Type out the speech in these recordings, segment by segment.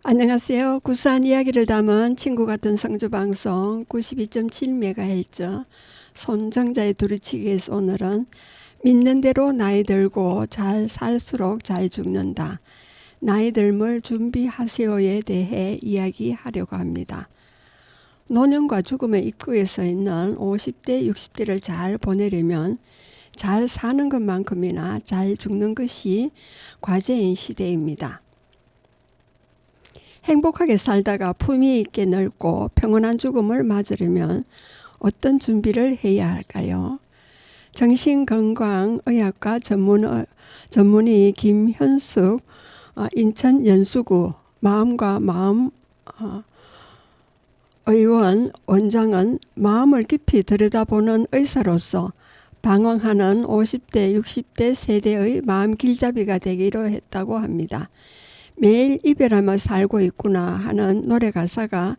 안녕하세요. 구수한 이야기를 담은 친구 같은 성주방송 92.7MHz 손정자의 두루치기에서 오늘은 믿는 대로 나이 들고 잘 살수록 잘 죽는다. 나이 들물 준비하세요에 대해 이야기하려고 합니다. 노년과 죽음의 입구에 서 있는 50대, 60대를 잘 보내려면 잘 사는 것만큼이나 잘 죽는 것이 과제인 시대입니다. 행복하게 살다가 품위 있게 늙고 평온한 죽음을 맞으려면 어떤 준비를 해야 할까요? 정신건강의학과 전문의 김현숙 인천 연수구 마음과 마음 의원 원장은 마음을 깊이 들여다보는 의사로서 방황하는 50대, 60대 세대의 마음 길잡이가 되기로 했다고 합니다. 매일 이별하며 살고 있구나 하는 노래 가사가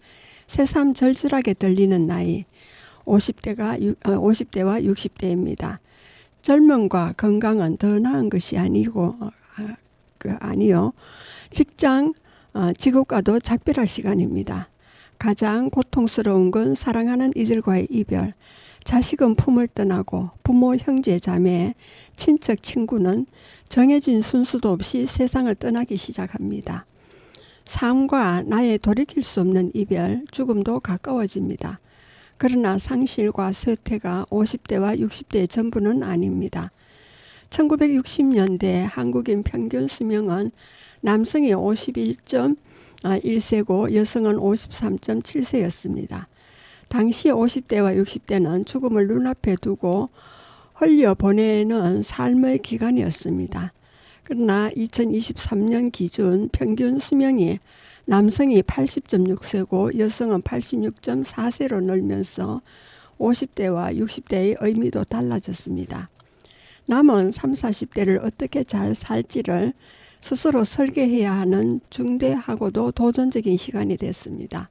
새삼 절절하게 들리는 나이 50대와 60대입니다. 젊음과 건강은 더 나은 것이 아니요. 직업과도 작별할 시간입니다. 가장 고통스러운 건 사랑하는 이들과의 이별. 자식은 품을 떠나고 부모, 형제, 자매, 친척, 친구는 정해진 순서도 없이 세상을 떠나기 시작합니다. 삶과 나의 돌이킬 수 없는 이별, 죽음도 가까워집니다. 그러나 상실과 쇠퇴가 50대와 60대의 전부는 아닙니다. 1960년대 한국인 평균 수명은 남성이 51.1세고 여성은 53.7세였습니다. 당시 50대와 60대는 죽음을 눈앞에 두고 흘려보내는 삶의 기간이었습니다. 그러나 2023년 기준 평균 수명이 남성이 80.6세고 여성은 86.4세로 늘면서 50대와 60대의 의미도 달라졌습니다. 남은 30, 40대를 어떻게 잘 살지를 스스로 설계해야 하는 중대하고도 도전적인 시간이 됐습니다.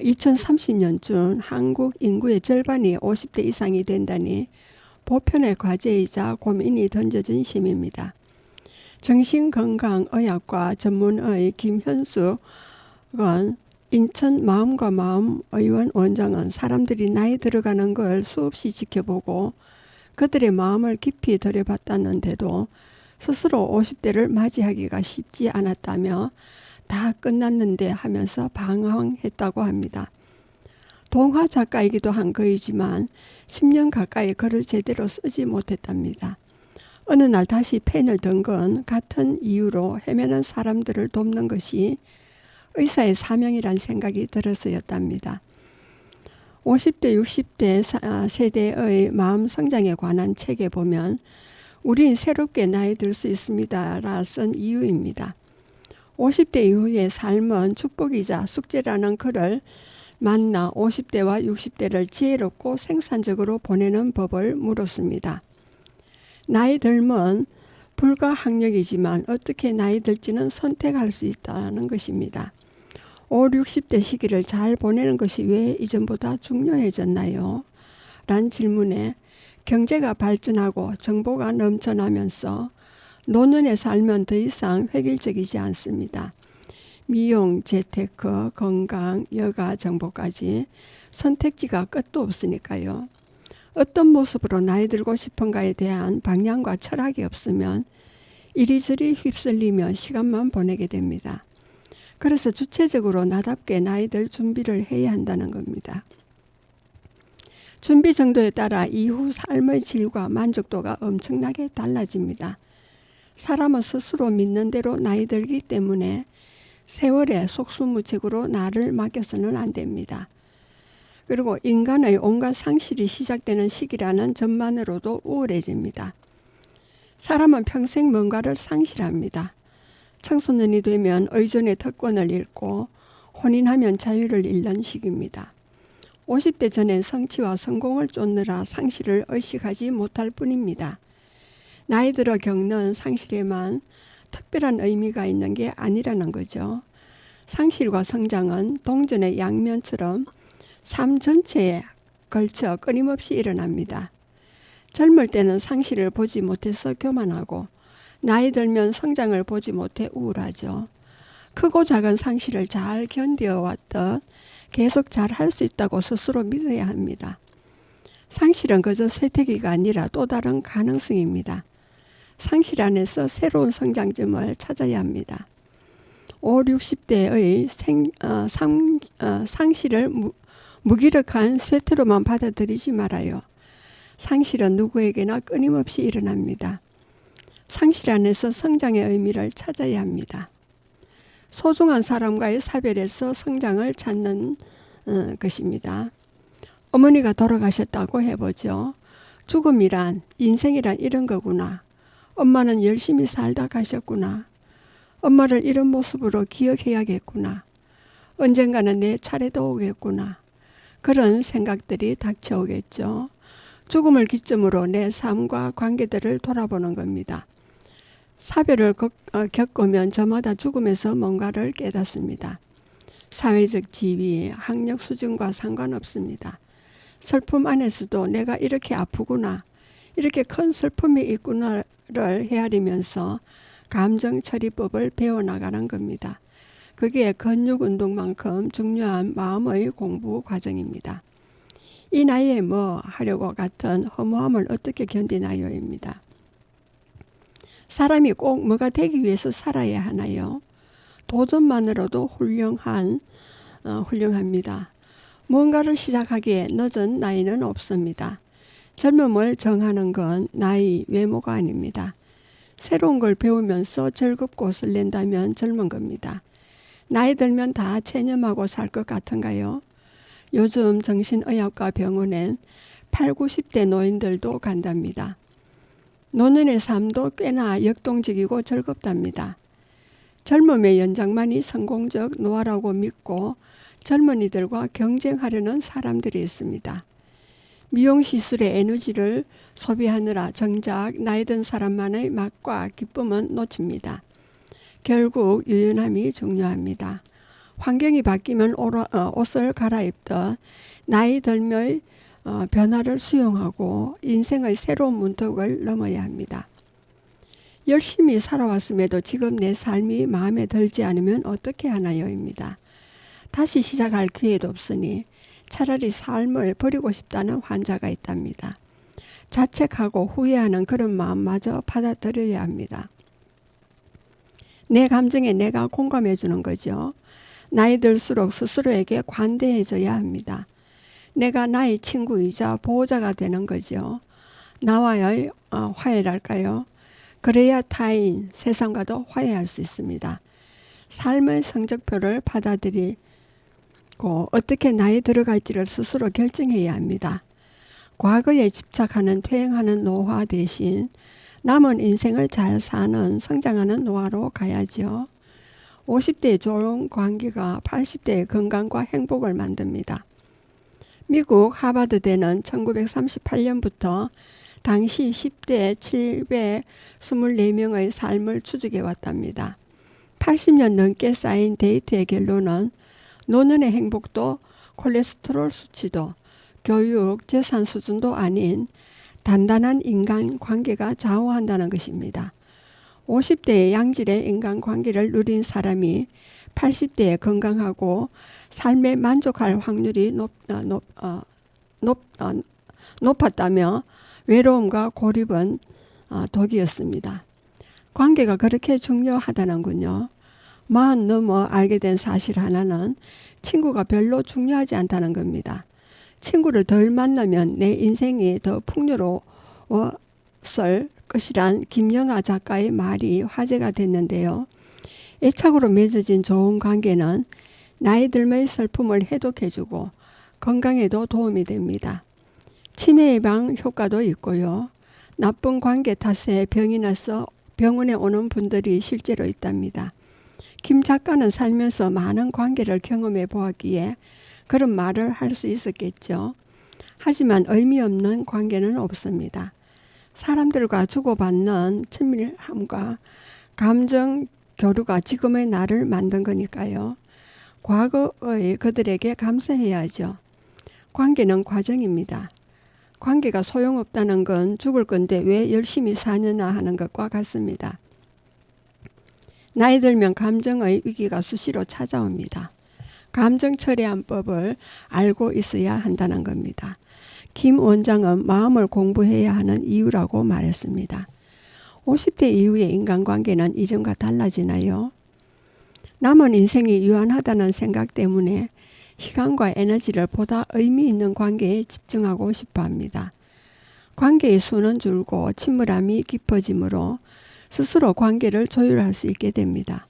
2030년쯤 한국 인구의 절반이 50대 이상이 된다니 보편의 과제이자 고민이 던져진 심입니다. 정신건강의학과 전문의 김현숙 인천 마음과 마음 의원 원장은 사람들이 나이 들어가는 걸 수없이 지켜보고 그들의 마음을 깊이 들여봤다는데도 스스로 50대를 맞이하기가 쉽지 않았다며 다 끝났는데 하면서 방황했다고 합니다. 동화 작가이기도 한 그이지만 10년 가까이 글을 제대로 쓰지 못했답니다. 어느 날 다시 펜을 든 건 같은 이유로 헤매는 사람들을 돕는 것이 의사의 사명이란 생각이 들어서였답니다. 50대, 60대 세대의 마음 성장에 관한 책에 보면 우린 새롭게 나이 들 수 있습니다 라 쓴 이유입니다. 50대 이후의 삶은 축복이자 숙제라는 글을 만나 50대와 60대를 지혜롭고 생산적으로 보내는 법을 물었습니다. 나이 들면 불가항력이지만 어떻게 나이 들지는 선택할 수 있다는 것입니다. 50, 60대 시기를 잘 보내는 것이 왜 이전보다 중요해졌나요? 란 질문에 경제가 발전하고 정보가 넘쳐나면서 노년에 살면 더 이상 획일적이지 않습니다. 미용, 재테크, 건강, 여가 정보까지 선택지가 끝도 없으니까요. 어떤 모습으로 나이 들고 싶은가에 대한 방향과 철학이 없으면 이리저리 휩쓸리며 시간만 보내게 됩니다. 그래서 주체적으로 나답게 나이 들 준비를 해야 한다는 겁니다. 준비 정도에 따라 이후 삶의 질과 만족도가 엄청나게 달라집니다. 사람은 스스로 믿는 대로 나이 들기 때문에 세월에 속수무책으로 나를 맡겨서는 안 됩니다. 그리고 인간의 온갖 상실이 시작되는 시기라는 점만으로도 우울해집니다. 사람은 평생 뭔가를 상실합니다. 청소년이 되면 의존의 특권을 잃고 혼인하면 자유를 잃는 시기입니다. 50대 전엔 성취와 성공을 쫓느라 상실을 의식하지 못할 뿐입니다. 나이 들어 겪는 상실에만 특별한 의미가 있는 게 아니라는 거죠. 상실과 성장은 동전의 양면처럼 삶 전체에 걸쳐 끊임없이 일어납니다. 젊을 때는 상실을 보지 못해서 교만하고 나이 들면 성장을 보지 못해 우울하죠. 크고 작은 상실을 잘 견뎌왔듯 계속 잘 할 수 있다고 스스로 믿어야 합니다. 상실은 그저 쇠퇴기가 아니라 또 다른 가능성입니다. 상실 안에서 새로운 성장점을 찾아야 합니다. 5, 60대의 상실을 무기력한 쇠퇴로만 받아들이지 말아요. 상실은 누구에게나 끊임없이 일어납니다. 상실 안에서 성장의 의미를 찾아야 합니다. 소중한 사람과의 사별에서 성장을 찾는 것입니다. 어머니가 돌아가셨다고 해보죠. 죽음이란, 인생이란 이런 거구나. 엄마는 열심히 살다 가셨구나. 엄마를 이런 모습으로 기억해야겠구나. 언젠가는 내 차례도 오겠구나. 그런 생각들이 닥쳐오겠죠. 죽음을 기점으로 내 삶과 관계들을 돌아보는 겁니다. 사별을 겪으면 저마다 죽음에서 뭔가를 깨닫습니다. 사회적 지위, 학력 수준과 상관없습니다. 슬픔 안에서도 내가 이렇게 아프구나, 이렇게 큰 슬픔이 있구나를 헤아리면서 감정 처리법을 배워나가는 겁니다. 그게 근육 운동만큼 중요한 마음의 공부 과정입니다. 이 나이에 뭐 하려고 같은 허무함을 어떻게 견디나요입니다. 사람이 꼭 뭐가 되기 위해서 살아야 하나요? 도전만으로도 훌륭합니다. 뭔가를 시작하기에 늦은 나이는 없습니다. 젊음을 정하는 건 나이, 외모가 아닙니다. 새로운 걸 배우면서 즐겁고 설렌다면 젊은 겁니다. 나이 들면 다 체념하고 살 것 같은가요? 요즘 정신의학과 병원엔 8, 90대 노인들도 간답니다. 노년의 삶도 꽤나 역동적이고 즐겁답니다. 젊음의 연장만이 성공적 노화라고 믿고 젊은이들과 경쟁하려는 사람들이 있습니다. 미용시술의 에너지를 소비하느라 정작 나이 든 사람만의 맛과 기쁨은 놓칩니다. 결국 유연함이 중요합니다. 환경이 바뀌면 옷을 갈아입듯 나이 들면 변화를 수용하고 인생의 새로운 문턱을 넘어야 합니다. 열심히 살아왔음에도 지금 내 삶이 마음에 들지 않으면 어떻게 하나요입니다. 다시 시작할 기회도 없으니 차라리 삶을 버리고 싶다는 환자가 있답니다. 자책하고 후회하는 그런 마음마저 받아들여야 합니다. 내 감정에 내가 공감해 주는 거죠. 나이 들수록 스스로에게 관대해져야 합니다. 내가 나의 친구이자 보호자가 되는 거죠. 나와의 화해랄까요? 그래야 타인, 세상과도 화해할 수 있습니다. 삶의 성적표를 받아들이고 어떻게 나이 들어갈지를 스스로 결정해야 합니다. 과거에 집착하는 퇴행하는 노화 대신 남은 인생을 잘 사는 성장하는 노화로 가야죠. 50대의 좋은 관계가 80대의 건강과 행복을 만듭니다. 미국 하버드대는 1938년부터 당시 10대 724명의 삶을 추적해 왔답니다. 80년 넘게 쌓인 데이터의 결론은 노년의 행복도 콜레스테롤 수치도 교육, 재산 수준도 아닌 단단한 인간관계가 좌우한다는 것입니다. 50대의 양질의 인간관계를 누린 사람이 80대에 건강하고 삶에 만족할 확률이 높았다며 외로움과 고립은 독이었습니다. 관계가 그렇게 중요하다는군요. 40 넘어 알게 된 사실 하나는 친구가 별로 중요하지 않다는 겁니다. 친구를 덜 만나면 내 인생이 더 풍요로웠을 것이란 김영하 작가의 말이 화제가 됐는데요. 애착으로 맺어진 좋은 관계는 나이 들면 슬픔을 해독해주고 건강에도 도움이 됩니다. 치매 예방 효과도 있고요. 나쁜 관계 탓에 병이 나서 병원에 오는 분들이 실제로 있답니다. 김 작가는 살면서 많은 관계를 경험해 보았기에 그런 말을 할 수 있었겠죠. 하지만 의미 없는 관계는 없습니다. 사람들과 주고받는 친밀함과 감정 교류가 지금의 나를 만든 거니까요. 과거의 그들에게 감사해야죠. 관계는 과정입니다. 관계가 소용없다는 건 죽을 건데 왜 열심히 사느냐 하는 것과 같습니다. 나이 들면 감정의 위기가 수시로 찾아옵니다. 감정 처리한 법을 알고 있어야 한다는 겁니다. 김 원장은 마음을 공부해야 하는 이유라고 말했습니다. 50대 이후의 인간관계는 이전과 달라지나요? 남은 인생이 유한하다는 생각 때문에 시간과 에너지를 보다 의미 있는 관계에 집중하고 싶어 합니다. 관계의 수는 줄고 친밀함이 깊어지므로 스스로 관계를 조율할 수 있게 됩니다.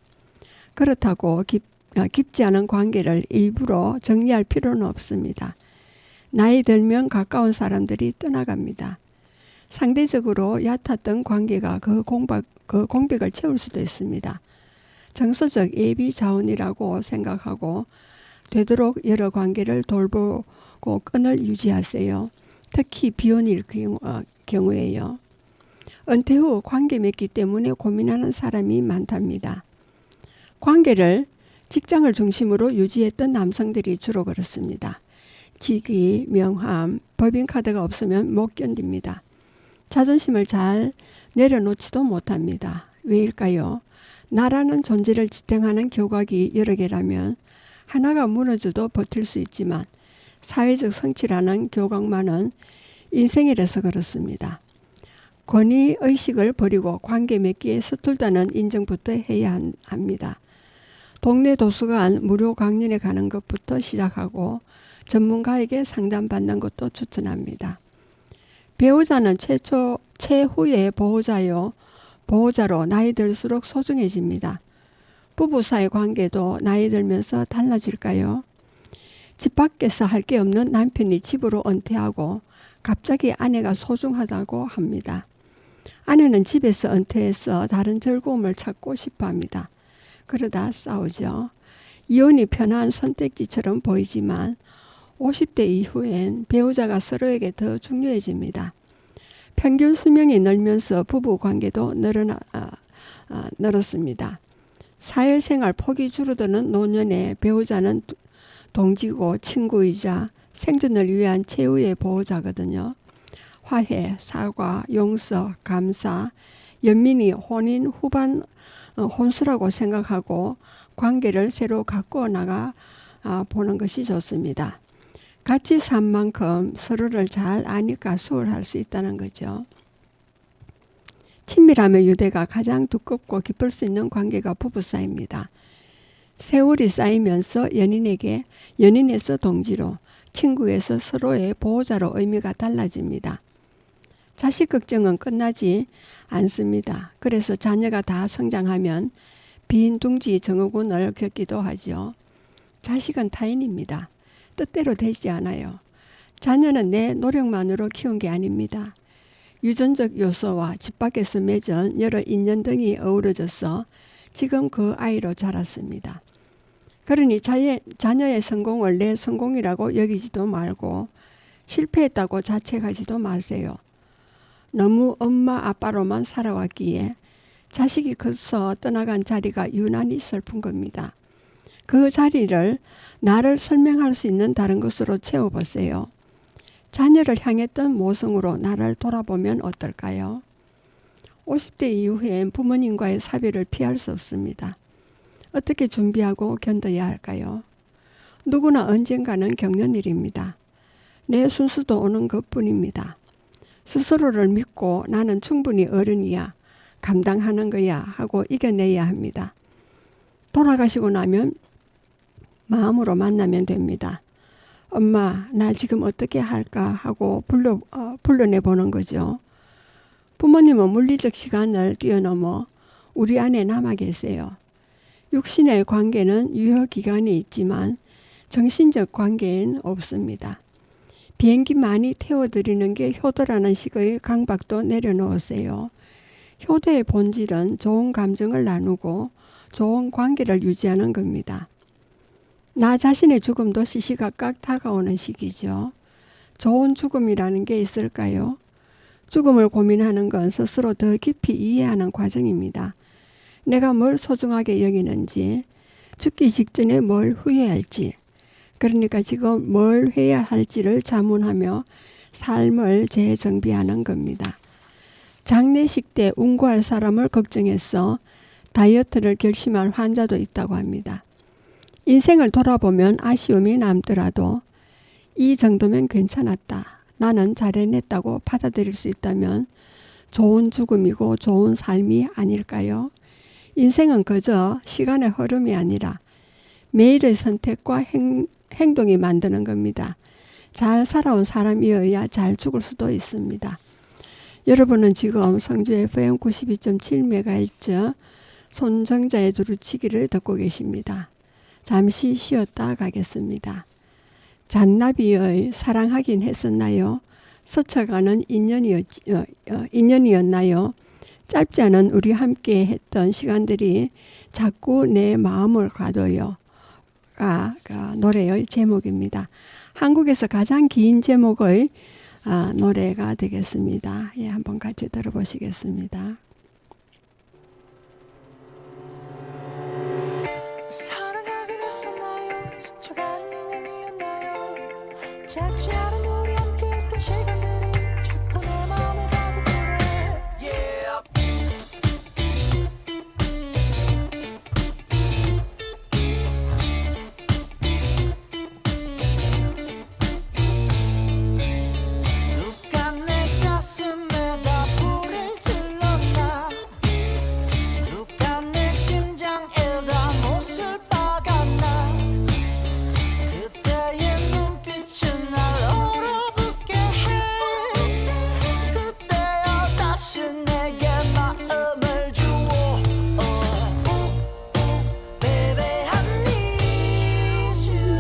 그렇다고 깊지 않은 관계를 일부러 정리할 필요는 없습니다. 나이 들면 가까운 사람들이 떠나갑니다. 상대적으로 얕았던 관계가 그 공백을 채울 수도 있습니다. 정서적 예비 자원이라고 생각하고 되도록 여러 관계를 돌보고 끈을 유지하세요. 특히 비혼일 경우에요. 은퇴 후 관계 맺기 때문에 고민하는 사람이 많답니다. 관계를 직장을 중심으로 유지했던 남성들이 주로 그렇습니다. 직위, 명함, 법인카드가 없으면 못 견딥니다. 자존심을 잘 내려놓지도 못합니다. 왜일까요? 나라는 존재를 지탱하는 교각이 여러 개라면 하나가 무너져도 버틸 수 있지만 사회적 성취라는 교각만은 인생이라서 그렇습니다. 권위의식을 버리고 관계 맺기에 서툴다는 인정부터 해야 합니다. 동네 도서관 무료 강연에 가는 것부터 시작하고 전문가에게 상담받는 것도 추천합니다. 배우자는 최후의 보호자요. 보호자로 나이 들수록 소중해집니다. 부부 사이 관계도 나이 들면서 달라질까요? 집 밖에서 할 게 없는 남편이 집으로 은퇴하고 갑자기 아내가 소중하다고 합니다. 아내는 집에서 은퇴해서 다른 즐거움을 찾고 싶어 합니다. 그러다 싸우죠. 이혼이 편한 선택지처럼 보이지만 50대 이후엔 배우자가 서로에게 더 중요해집니다. 평균 수명이 늘면서 부부 관계도 늘었습니다. 사회생활 폭이 줄어드는 노년에 배우자는 동지고 친구이자 생존을 위한 최후의 보호자거든요. 화해, 사과, 용서, 감사, 연민이 혼인 후반 혼수라고 생각하고 관계를 새로 가꾸어 나가 보는 것이 좋습니다. 같이 산 만큼 서로를 잘 아니까 수월할 수 있다는 거죠. 친밀함의 유대가 가장 두껍고 깊을 수 있는 관계가 부부 사이입니다. 세월이 쌓이면서 연인에서 동지로, 친구에서 서로의 보호자로 의미가 달라집니다. 자식 걱정은 끝나지 않습니다. 그래서 자녀가 다 성장하면 빈둥지 증후군을 겪기도 하죠. 자식은 타인입니다. 뜻대로 되지 않아요. 자녀는 내 노력만으로 키운 게 아닙니다. 유전적 요소와 집 밖에서 맺은 여러 인연 등이 어우러져서 지금 그 아이로 자랐습니다. 그러니 자녀의 성공을 내 성공이라고 여기지도 말고 실패했다고 자책하지도 마세요. 너무 엄마 아빠로만 살아왔기에 자식이 커서 떠나간 자리가 유난히 슬픈 겁니다. 그 자리를 나를 설명할 수 있는 다른 것으로 채워보세요. 자녀를 향했던 모성으로 나를 돌아보면 어떨까요? 50대 이후엔 부모님과의 사별을 피할 수 없습니다. 어떻게 준비하고 견뎌야 할까요? 누구나 언젠가는 겪는 일입니다. 내 순수도 오는 것뿐입니다. 스스로를 믿고 나는 충분히 어른이야, 감당하는 거야 하고 이겨내야 합니다. 돌아가시고 나면 마음으로 만나면 됩니다. 엄마, 나 지금 어떻게 할까 하고 불러내보는 거죠. 부모님은 물리적 시간을 뛰어넘어 우리 안에 남아 계세요. 육신의 관계는 유효기간이 있지만 정신적 관계엔 없습니다. 비행기 많이 태워드리는 게 효도라는 식의 강박도 내려놓으세요. 효도의 본질은 좋은 감정을 나누고 좋은 관계를 유지하는 겁니다. 나 자신의 죽음도 시시각각 다가오는 시기죠. 좋은 죽음이라는 게 있을까요? 죽음을 고민하는 건 스스로 더 깊이 이해하는 과정입니다. 내가 뭘 소중하게 여기는지, 죽기 직전에 뭘 후회할지, 그러니까 지금 뭘 해야 할지를 자문하며 삶을 재정비하는 겁니다. 장례식 때 운구할 사람을 걱정해서 다이어트를 결심할 환자도 있다고 합니다. 인생을 돌아보면 아쉬움이 남더라도 이 정도면 괜찮았다, 나는 잘 해냈다고 받아들일 수 있다면 좋은 죽음이고 좋은 삶이 아닐까요? 인생은 그저 시간의 흐름이 아니라 매일의 선택과 행동이 만드는 겁니다. 잘 살아온 사람이어야 잘 죽을 수도 있습니다. 여러분은 지금 성주 FM 92.7MHz 손정자의 두루치기를 듣고 계십니다. 잠시 쉬었다 가겠습니다. 잔나비의 사랑하긴 했었나요? 스쳐가는 인연이었나요? 짧지 않은 우리 함께 했던 시간들이 자꾸 내 마음을 가둬요. 노래의 제목입니다. 한국에서 가장 긴 제목의 노래가 되겠습니다. 예, 한번 같이 들어보시겠습니다. 사랑하긴 했었나요? 스쳐간 인연이었나요? 짧지 않은 우리 함께 했던 시간들이 자꾸 내 마음을 가두더래. 누가 내 가슴에다 불을 질렀나? 누가 내 심장에다 못을 박았나? 그때의 눈빛은 날 얼어붙게 해. 그때야 다시 내게 마음을 주어. Baby I need you.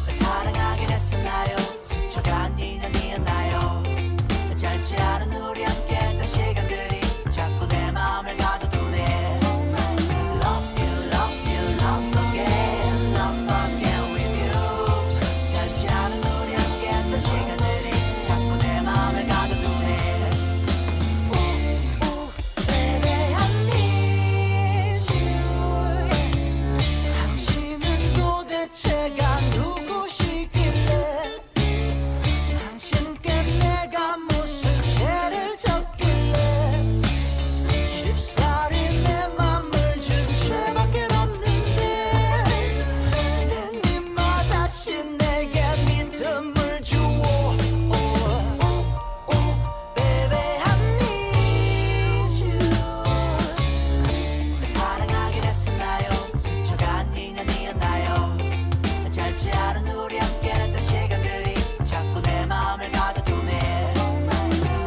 사랑하긴 했었나요? 스쳐간 인연이었나요? 짧지 않은 우리 함께 했던 시간들이 자꾸 내 마음을 가둬두네. Love you, love you, love again, love again with you. 짧지 않은 우리 함께 했던 시간들이 자꾸 내 마음을 가둬두네. Baby I need you. 당신은 도대체가 누구시길래? 당신께 내가 무슨 죄를 졌길래? 쉽사리 내 맘을 준 죄밖에 없는데 네 다시 내게 믿음을 주어. Baby I need you. 사랑하긴 했었나요? 스쳐간 인연이었나요? 짧지 않은 우리 함께 했던 시간들이 자꾸 내 마음을 가둬두네.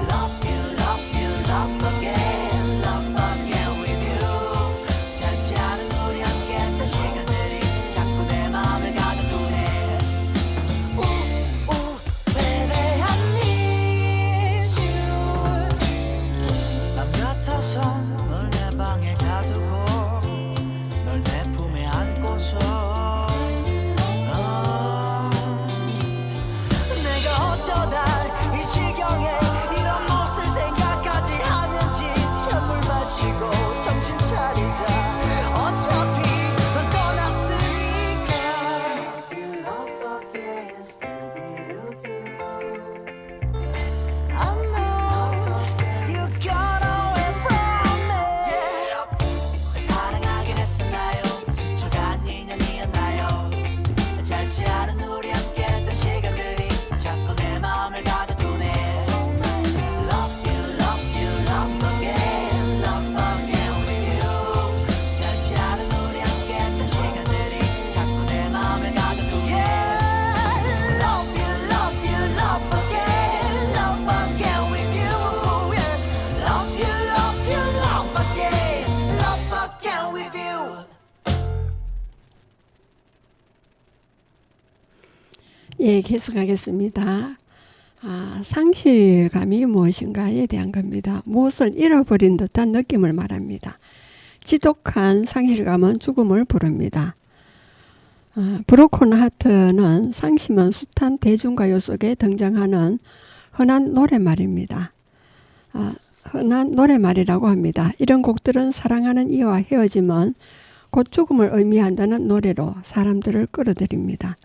Love you, love you, love again, love again with you. 짧지 않은 우리 함께 했던 시간들이 자꾸 내 마음을 가둬두네. Baby I need you. 남 같아서 널 내 방에 가두고 널 내 품에 안고서 내가 어쩌다 이 지경에 이런 몫을 생각하지 않은지 찬물 마시고 정신 차리자. 어차피 넌 떠났으니까. Love again, still be do. I know you got away from me. 사랑하긴 했었나요? 스쳐간 인연이었나요? 짧지 않은 우리 함께 했던 시간들이 자꾸 내 마음을 가둬두네. Love you, love you, love again, love again with you. 짧지 않은 우리 함께 했던 시간들이 자꾸 내 마음을 가둬두네. Love you, love you, love again, love again with you. Love you, love you, love again, love again with you. 예, 계속하겠습니다. 상실감이 무엇인가에 대한 겁니다. 무엇을 잃어버린 듯한 느낌을 말합니다. 지독한 상실감은 죽음을 부릅니다. 브로큰 하트는 상심은 숱한 대중가요 속에 등장하는 흔한 노랫말입니다. 흔한 노랫말이라고 합니다. 이런 곡들은 사랑하는 이와 헤어짐은 곧 죽음을 의미한다는 노래로 사람들을 끌어들입니다.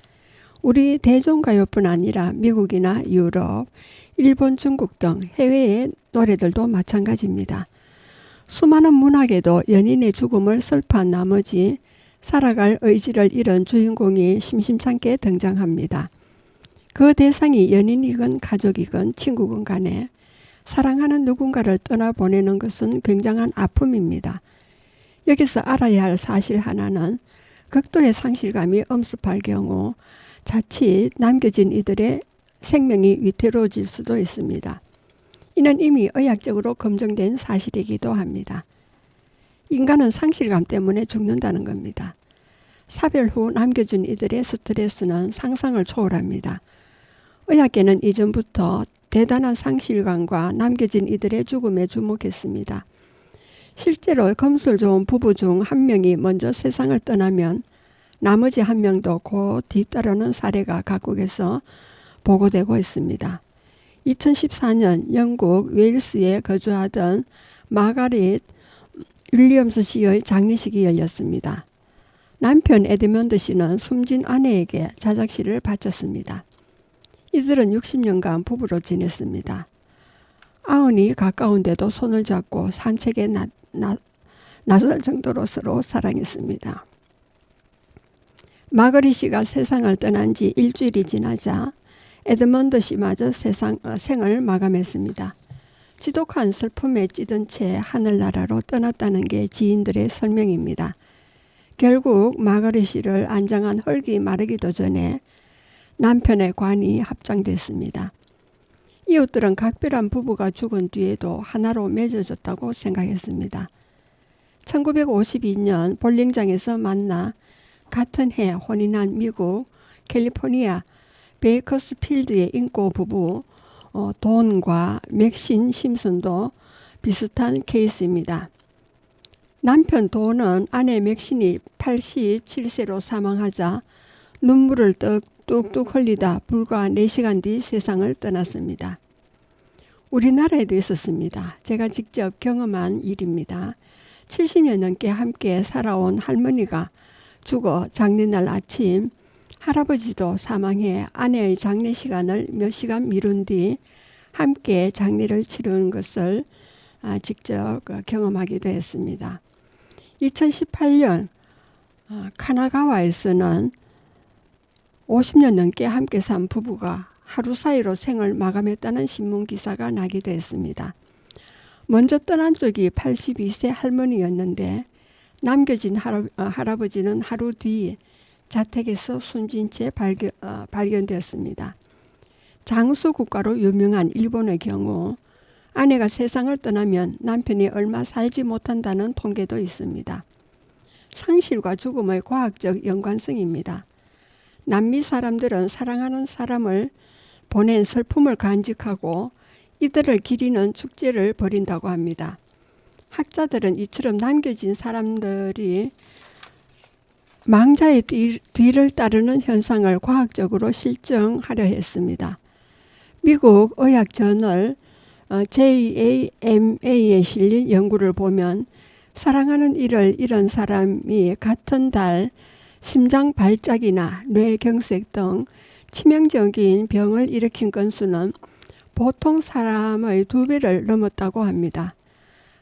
우리 대중가요뿐 아니라 미국이나 유럽, 일본, 중국 등 해외의 노래들도 마찬가지입니다. 수많은 문학에도 연인의 죽음을 슬퍼한 나머지 살아갈 의지를 잃은 주인공이 심심찮게 등장합니다. 그 대상이 연인이건 가족이건 친구건 간에 사랑하는 누군가를 떠나보내는 것은 굉장한 아픔입니다. 여기서 알아야 할 사실 하나는 극도의 상실감이 엄습할 경우 자칫 남겨진 이들의 생명이 위태로워질 수도 있습니다. 이는 이미 의학적으로 검증된 사실이기도 합니다. 인간은 상실감 때문에 죽는다는 겁니다. 사별 후 남겨진 이들의 스트레스는 상상을 초월합니다. 의학계는 이전부터 대단한 상실감과 남겨진 이들의 죽음에 주목했습니다. 실제로 검술 좋은 부부 중 한 명이 먼저 세상을 떠나면 나머지 한 명도 곧 뒤따르는 사례가 각국에서 보고되고 있습니다. 2014년 영국 웨일스에 거주하던 마가릿 윌리엄스 씨의 장례식이 열렸습니다. 남편 에드먼드 씨는 숨진 아내에게 자작시를 바쳤습니다. 이들은 60년간 부부로 지냈습니다. 아흔이 가까운데도 손을 잡고 산책에 나설 정도로 서로 사랑했습니다. 마거리 씨가 세상을 떠난 지 일주일이 지나자 에드먼드 씨마저 생을 마감했습니다. 지독한 슬픔에 찌든 채 하늘나라로 떠났다는 게 지인들의 설명입니다. 결국 마거리 씨를 안장한 흙이 마르기도 전에 남편의 관이 합장됐습니다. 이웃들은 각별한 부부가 죽은 뒤에도 하나로 맺어졌다고 생각했습니다. 1952년 볼링장에서 만나 같은 해 혼인한 미국 캘리포니아 베이커스필드의 인고 부부 돈과 맥신 심슨도 비슷한 케이스입니다. 남편 돈은 아내 맥신이 87세로 사망하자 눈물을 뚝뚝 흘리다 불과 4시간 뒤 세상을 떠났습니다. 우리나라에도 있었습니다. 제가 직접 경험한 일입니다. 70년 넘게 함께 살아온 할머니가 죽어 장례날 아침 할아버지도 사망해 아내의 장례 시간을 몇 시간 미룬 뒤 함께 장례를 치르는 것을 직접 경험하기도 했습니다. 2018년 카나가와에서는 50년 넘게 함께 산 부부가 하루 사이로 생을 마감했다는 신문 기사가 나기도 했습니다. 먼저 떠난 쪽이 82세 할머니였는데 남겨진 할아버지는 하루 뒤 자택에서 숨진 채 발견되었습니다. 장수 국가로 유명한 일본의 경우 아내가 세상을 떠나면 남편이 얼마 살지 못한다는 통계도 있습니다. 상실과 죽음의 과학적 연관성입니다. 남미 사람들은 사랑하는 사람을 보낸 슬픔을 간직하고 이들을 기리는 축제를 벌인다고 합니다. 학자들은 이처럼 남겨진 사람들이 망자의 뒤를 따르는 현상을 과학적으로 실증하려 했습니다. 미국 의학 저널 JAMA에 실린 연구를 보면 사랑하는 이를 잃은 사람이 같은 달 심장 발작이나 뇌경색 등 치명적인 병을 일으킨 건수는 보통 사람의 2배를 넘었다고 합니다.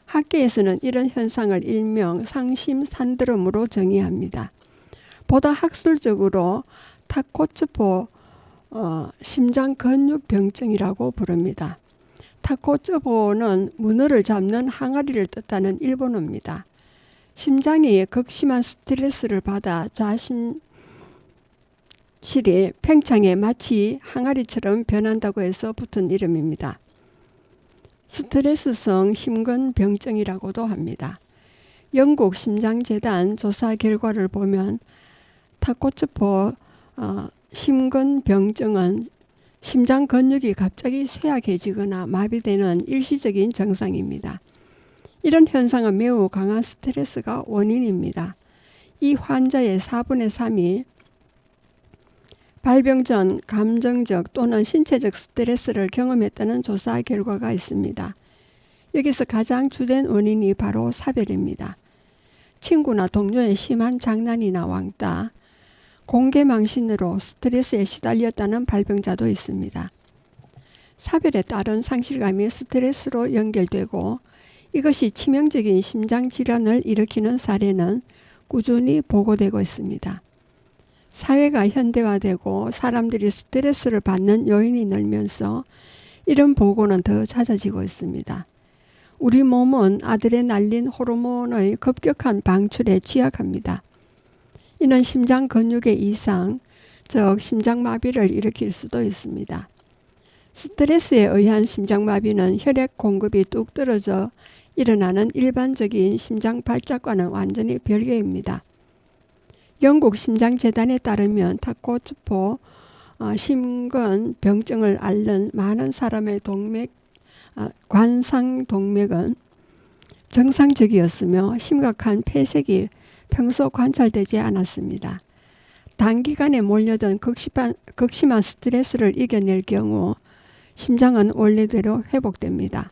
학계에서는 이런 현상을 일명 상심 산드롬으로 정의합니다. 보다 학술적으로 타코츠포 심장 근육 병증이라고 부릅니다. 타코츠포는 문어를 잡는 항아리를 뜻하는 일본어입니다. 심장이 극심한 스트레스를 받아 좌심실이 팽창해 마치 항아리처럼 변한다고 해서 붙은 이름입니다. 스트레스성 심근병증이라고도 합니다. 영국 심장재단 조사 결과를 보면 타코츠포 심근병증은 심장 근육이 갑자기 쇠약해지거나 마비되는 일시적인 증상입니다. 이런 현상은 매우 강한 스트레스가 원인입니다. 이 환자의 4분의 3이 발병 전 감정적 또는 신체적 스트레스를 경험했다는 조사 결과가 있습니다. 여기서 가장 주된 원인이 바로 사별입니다. 친구나 동료의 심한 장난이나 왕따, 공개망신으로 스트레스에 시달렸다는 발병자도 있습니다. 사별에 따른 상실감이 스트레스로 연결되고 이것이 치명적인 심장 질환을 일으키는 사례는 꾸준히 보고되고 있습니다. 사회가 현대화되고 사람들이 스트레스를 받는 요인이 늘면서 이런 보고는 더 잦아지고 있습니다. 우리 몸은 아드레날린 호르몬의 급격한 방출에 취약합니다. 이는 심장 근육의 이상, 즉 심장마비를 일으킬 수도 있습니다. 스트레스에 의한 심장마비는 혈액 공급이 뚝 떨어져 일어나는 일반적인 심장 발작과는 완전히 별개입니다. 영국 심장재단에 따르면 타코츠포 심근병증을 앓는 많은 사람의 관상동맥은 정상적이었으며 심각한 폐색이 평소 관찰되지 않았습니다. 단기간에 몰려든 극심한 스트레스를 이겨낼 경우 심장은 원래대로 회복됩니다.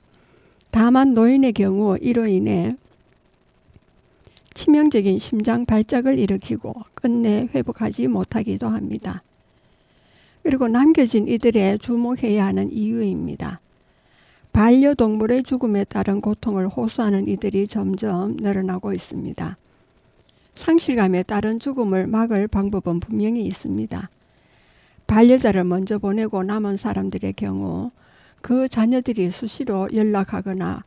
다만 노인의 경우 이로 인해 치명적인 심장 발작을 일으키고 끝내 회복하지 못하기도 합니다. 그리고 남겨진 이들의 주목해야 하는 이유입니다. 반려동물의 죽음에 따른 고통을 호소하는 이들이 점점 늘어나고 있습니다. 상실감에 따른 죽음을 막을 방법은 분명히 있습니다. 반려자를 먼저 보내고 남은 사람들의 경우 그 자녀들이 수시로 연락하거나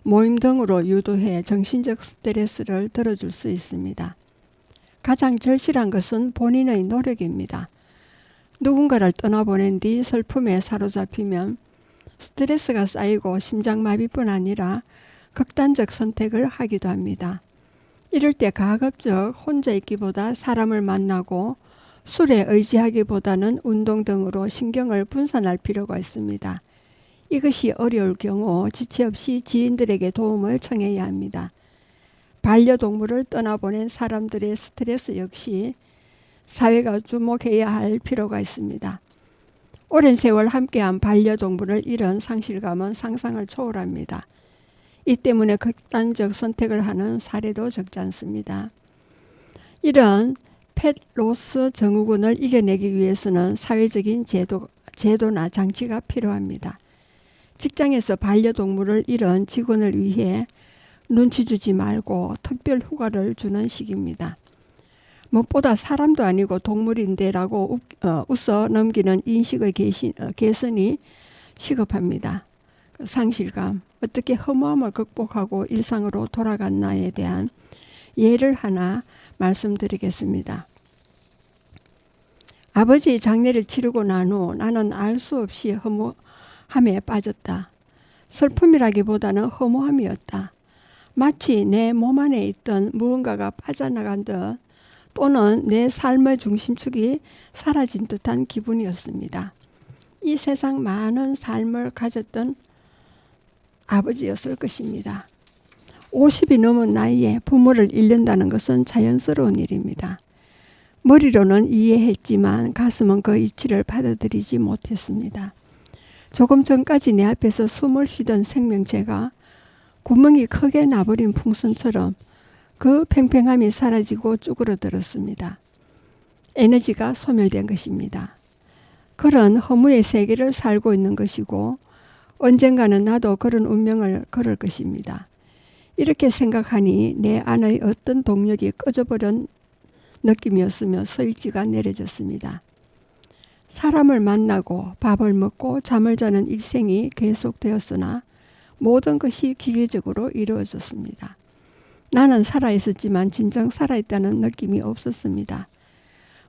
모임 등으로 유도해 정신적 스트레스를 덜어줄 수 있습니다. 가장 절실한 것은 본인의 노력입니다. 누군가를 떠나보낸 뒤 슬픔에 사로잡히면 스트레스가 쌓이고 심장마비뿐 아니라 극단적 선택을 하기도 합니다. 이럴 때 가급적 혼자 있기보다 사람을 만나고 술에 의지하기보다는 운동 등으로 신경을 분산할 필요가 있습니다. 이것이 어려울 경우 지체 없이 지인들에게 도움을 청해야 합니다. 반려동물을 떠나보낸 사람들의 스트레스 역시 사회가 주목해야 할 필요가 있습니다. 오랜 세월 함께한 반려동물을 잃은 상실감은 상상을 초월합니다. 이 때문에 극단적 선택을 하는 사례도 적지 않습니다. 이런 펫로스 증후군을 이겨내기 위해서는 사회적인 제도나 장치가 필요합니다. 직장에서 반려동물을 잃은 직원을 위해 눈치 주지 말고 특별 휴가를 주는 식입니다. 무엇보다 사람도 아니고 동물인데라고 웃어 넘기는 인식의 개선이 시급합니다. 상실감, 어떻게 허무함을 극복하고 일상으로 돌아갔나에 대한 예를 하나 말씀드리겠습니다. 아버지 장례를 치르고 난 후 나는 알 수 없이 허무함에 빠졌다. 슬픔이라기보다는 허무함이었다. 마치 내 몸 안에 있던 무언가가 빠져나간 듯 또는 내 삶의 중심축이 사라진 듯한 기분이었습니다. 이 세상 많은 삶을 가졌던 아버지였을 것입니다. 50이 넘은 나이에 부모를 잃는다는 것은 자연스러운 일입니다. 머리로는 이해했지만 가슴은 그 이치를 받아들이지 못했습니다. 조금 전까지 내 앞에서 숨을 쉬던 생명체가 구멍이 크게 나버린 풍선처럼 그 팽팽함이 사라지고 쭈그러들었습니다. 에너지가 소멸된 것입니다. 그런 허무의 세계를 살고 있는 것이고 언젠가는 나도 그런 운명을 걸을 것입니다. 이렇게 생각하니 내 안의 어떤 동력이 꺼져버린 느낌이었으며 스위치가 내려졌습니다. 사람을 만나고 밥을 먹고 잠을 자는 일생이 계속되었으나 모든 것이 기계적으로 이루어졌습니다. 나는 살아있었지만 진정 살아있다는 느낌이 없었습니다.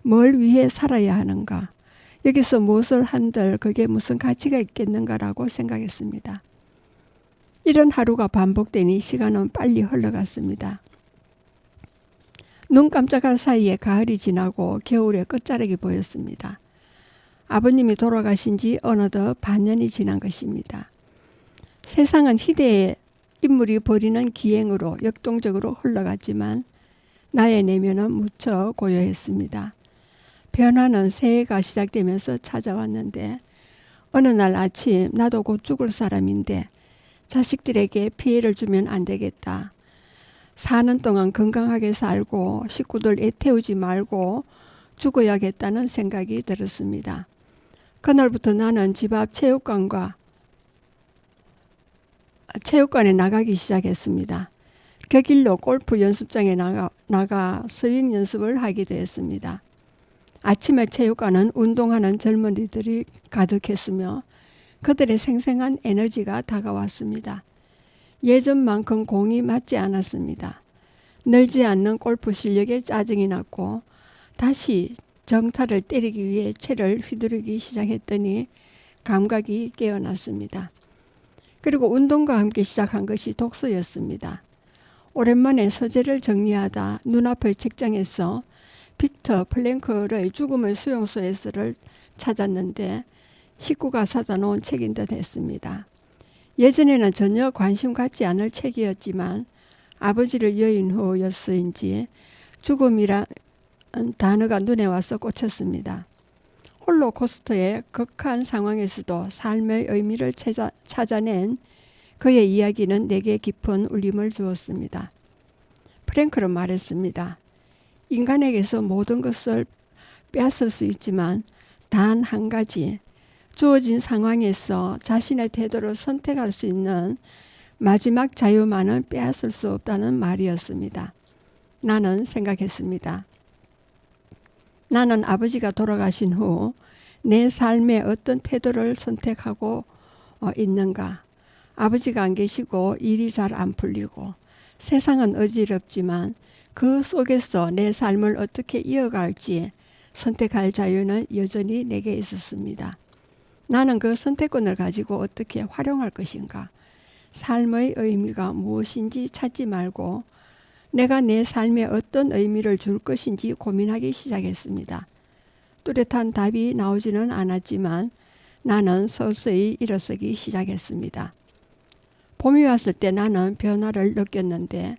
뭘 위해 살아야 하는가? 여기서 무엇을 한들 그게 무슨 가치가 있겠는가라고 생각했습니다. 이런 하루가 반복되니 시간은 빨리 흘러갔습니다. 눈 깜짝할 사이에 가을이 지나고 겨울의 끝자락이 보였습니다. 아버님이 돌아가신 지 어느덧 반년이 지난 것입니다. 세상은 희대의 인물이 벌이는 기행으로 역동적으로 흘러갔지만 나의 내면은 무척 고요했습니다. 변화는 새해가 시작되면서 찾아왔는데 어느 날 아침 나도 곧 죽을 사람인데 자식들에게 피해를 주면 안 되겠다. 사는 동안 건강하게 살고 식구들 애태우지 말고 죽어야겠다는 생각이 들었습니다. 그날부터 나는 집 앞 체육관과 체육관에 나가기 시작했습니다. 그 길로 골프 연습장에 나가 스윙 연습을 하게 되었습니다. 아침에 체육관은 운동하는 젊은이들이 가득했으며 그들의 생생한 에너지가 다가왔습니다. 예전만큼 공이 맞지 않았습니다. 늘지 않는 골프 실력에 짜증이 났고 다시 정타를 때리기 위해 채를 휘두르기 시작했더니 감각이 깨어났습니다. 그리고 운동과 함께 시작한 것이 독서였습니다. 오랜만에 서재를 정리하다 눈앞의 책장에서 빅터 플랭크의 죽음의 수용소에서를 찾았는데 식구가 사다 놓은 책인 듯 했습니다. 예전에는 전혀 관심 갖지 않을 책이었지만 아버지를 여인 후였어인지 죽음이란 단어가 눈에 와서 꽂혔습니다. 홀로코스터의 극한 상황에서도 삶의 의미를 찾아낸 그의 이야기는 내게 깊은 울림을 주었습니다. 프랭클은 말했습니다. 인간에게서 모든 것을 빼앗을 수 있지만 단 한 가지, 주어진 상황에서 자신의 태도를 선택할 수 있는 마지막 자유만은 빼앗을 수 없다는 말이었습니다. 나는 생각했습니다. 나는 아버지가 돌아가신 후 내 삶에 어떤 태도를 선택하고 있는가? 아버지가 안 계시고 일이 잘 안 풀리고 세상은 어지럽지만 그 속에서 내 삶을 어떻게 이어갈지 선택할 자유는 여전히 내게 있었습니다. 나는 그 선택권을 가지고 어떻게 활용할 것인가? 삶의 의미가 무엇인지 찾지 말고 내가 내 삶에 어떤 의미를 줄 것인지 고민하기 시작했습니다. 뚜렷한 답이 나오지는 않았지만 나는 서서히 일어서기 시작했습니다. 봄이 왔을 때 나는 변화를 느꼈는데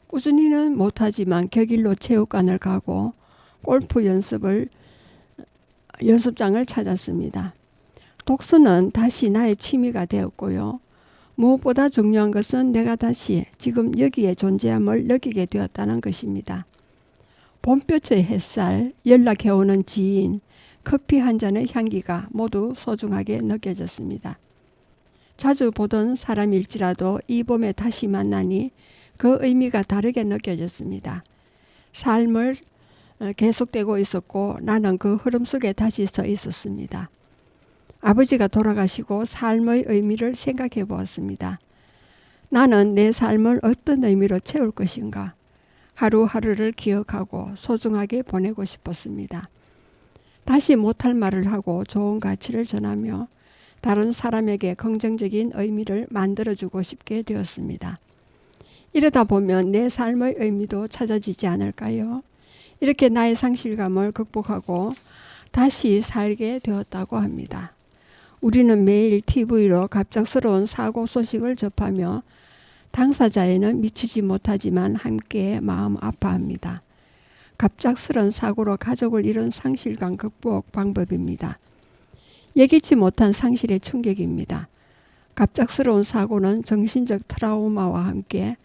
꾸준히는 못하지만 그 길로 체육관을 가고 골프 연습장을 찾았습니다. 독서는 다시 나의 취미가 되었고요. 무엇보다 중요한 것은 내가 다시 지금 여기에 존재함을 느끼게 되었다는 것입니다. 봄볕의 햇살, 연락해오는 지인, 커피 한 잔의 향기가 모두 소중하게 느껴졌습니다. 자주 보던 사람일지라도 이 봄에 다시 만나니 그 의미가 다르게 느껴졌습니다. 삶을 계속되고 있었고 나는 그 흐름 속에 다시 서 있었습니다. 아버지가 돌아가시고 삶의 의미를 생각해 보았습니다. 나는 내 삶을 어떤 의미로 채울 것인가? 하루하루를 기억하고 소중하게 보내고 싶었습니다. 다시 못할 말을 하고 좋은 가치를 전하며 다른 사람에게 긍정적인 의미를 만들어주고 싶게 되었습니다. 이러다 보면 내 삶의 의미도 찾아지지 않을까요? 이렇게 나의 상실감을 극복하고 다시 살게 되었다고 합니다. 우리는 매일 TV로 갑작스러운 사고 소식을 접하며 당사자에는 미치지 못하지만 함께 마음 아파합니다. 갑작스런 사고로 가족을 잃은 상실감 극복 방법입니다. 예기치 못한 상실의 충격입니다. 갑작스러운 사고는 정신적 트라우마와 함께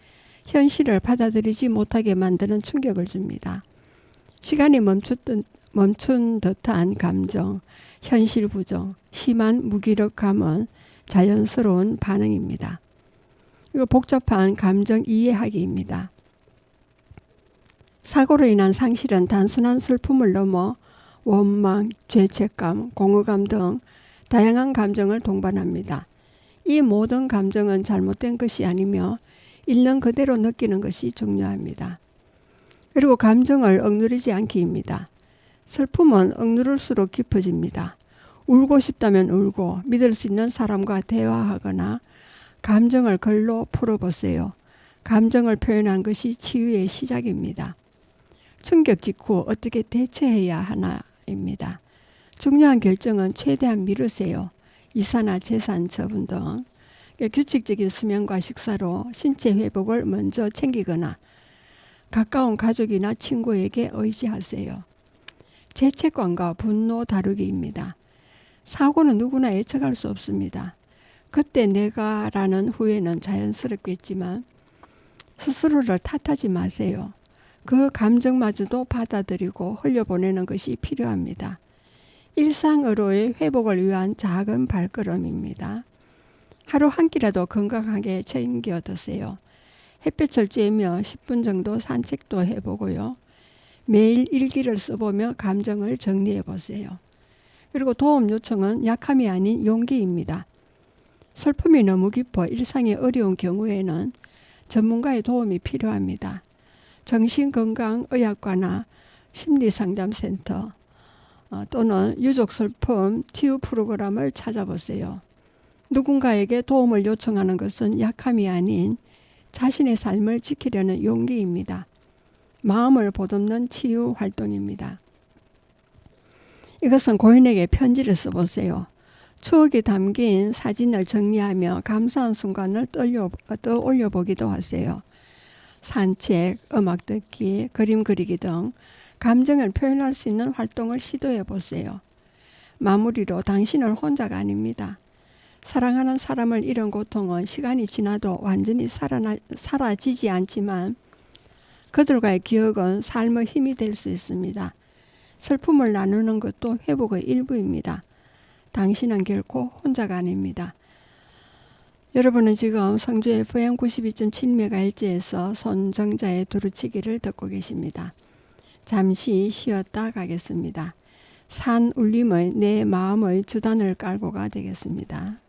현실을 받아들이지 못하게 만드는 충격을 줍니다. 시간이 멈춘 듯한 감정, 현실 부정, 심한 무기력감은 자연스러운 반응입니다. 이거 복잡한 감정 이해하기입니다. 사고로 인한 상실은 단순한 슬픔을 넘어 원망, 죄책감, 공허감 등 다양한 감정을 동반합니다. 이 모든 감정은 잘못된 것이 아니며 있는 그대로 느끼는 것이 중요합니다. 그리고 감정을 억누르지 않기입니다. 슬픔은 억누를수록 깊어집니다. 울고 싶다면 울고 믿을 수 있는 사람과 대화하거나 감정을 글로 풀어보세요. 감정을 표현한 것이 치유의 시작입니다. 충격 직후 어떻게 대처해야 하나입니다. 중요한 결정은 최대한 미루세요. 이사나 재산 처분 등 규칙적인 수면과 식사로 신체 회복을 먼저 챙기거나 가까운 가족이나 친구에게 의지하세요. 죄책감과 분노 다루기입니다. 사고는 누구나 예측할 수 없습니다. 그때 내가라는 후회는 자연스럽겠지만 스스로를 탓하지 마세요. 그 감정마저도 받아들이고 흘려보내는 것이 필요합니다. 일상으로의 회복을 위한 작은 발걸음입니다. 하루 한 끼라도 건강하게 챙겨 드세요. 햇볕을 쬐며 10분 정도 산책도 해보고요. 매일 일기를 써보며 감정을 정리해 보세요. 그리고 도움 요청은 약함이 아닌 용기입니다. 슬픔이 너무 깊어 일상이 어려운 경우에는 전문가의 도움이 필요합니다. 정신건강의학과나 심리상담센터 또는 유족슬픔 치유 프로그램을 찾아보세요. 누군가에게 도움을 요청하는 것은 약함이 아닌 자신의 삶을 지키려는 용기입니다. 마음을 보듬는 치유 활동입니다. 이것은 고인에게 편지를 써보세요. 추억이 담긴 사진을 정리하며 감사한 순간을 떠올려 보기도 하세요. 산책, 음악 듣기, 그림 그리기 등 감정을 표현할 수 있는 활동을 시도해 보세요. 마무리로 당신은 혼자가 아닙니다. 사랑하는 사람을 잃은 고통은 시간이 지나도 완전히 사라지지 않지만 그들과의 기억은 삶의 힘이 될 수 있습니다. 슬픔을 나누는 것도 회복의 일부입니다. 당신은 결코 혼자가 아닙니다. 여러분은 지금 성주 FM 92.7MHz에서 손정자의 두루치기를 듣고 계십니다. 잠시 쉬었다 가겠습니다. 산 울림의 내 마음의 주단을 깔고가 되겠습니다.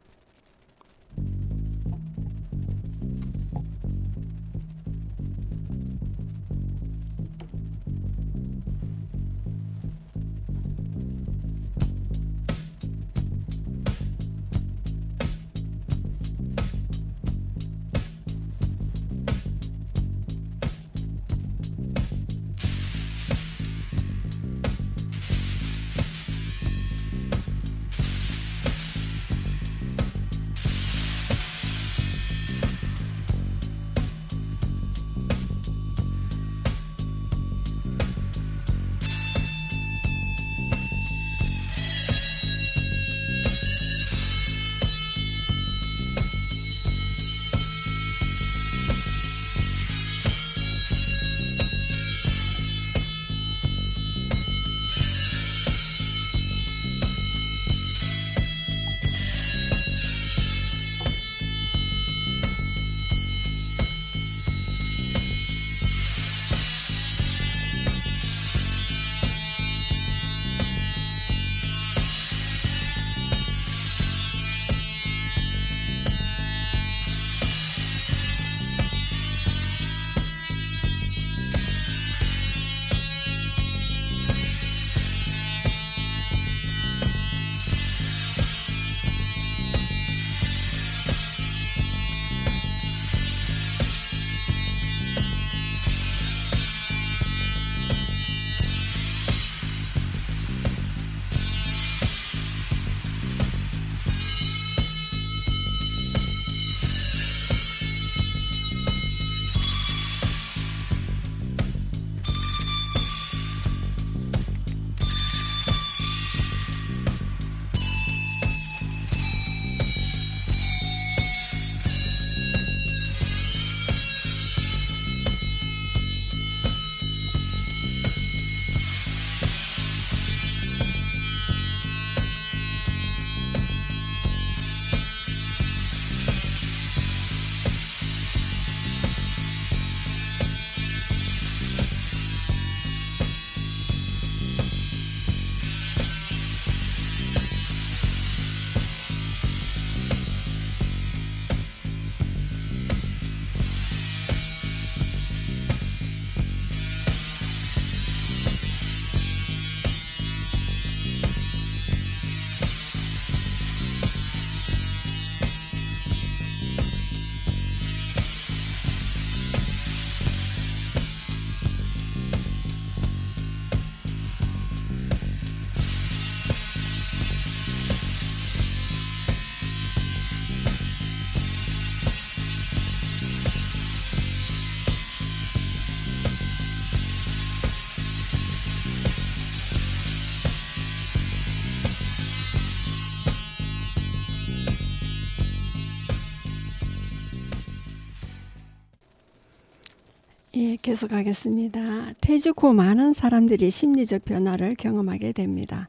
예, 계속하겠습니다. 퇴직 후 많은 사람들이 심리적 변화를 경험하게 됩니다.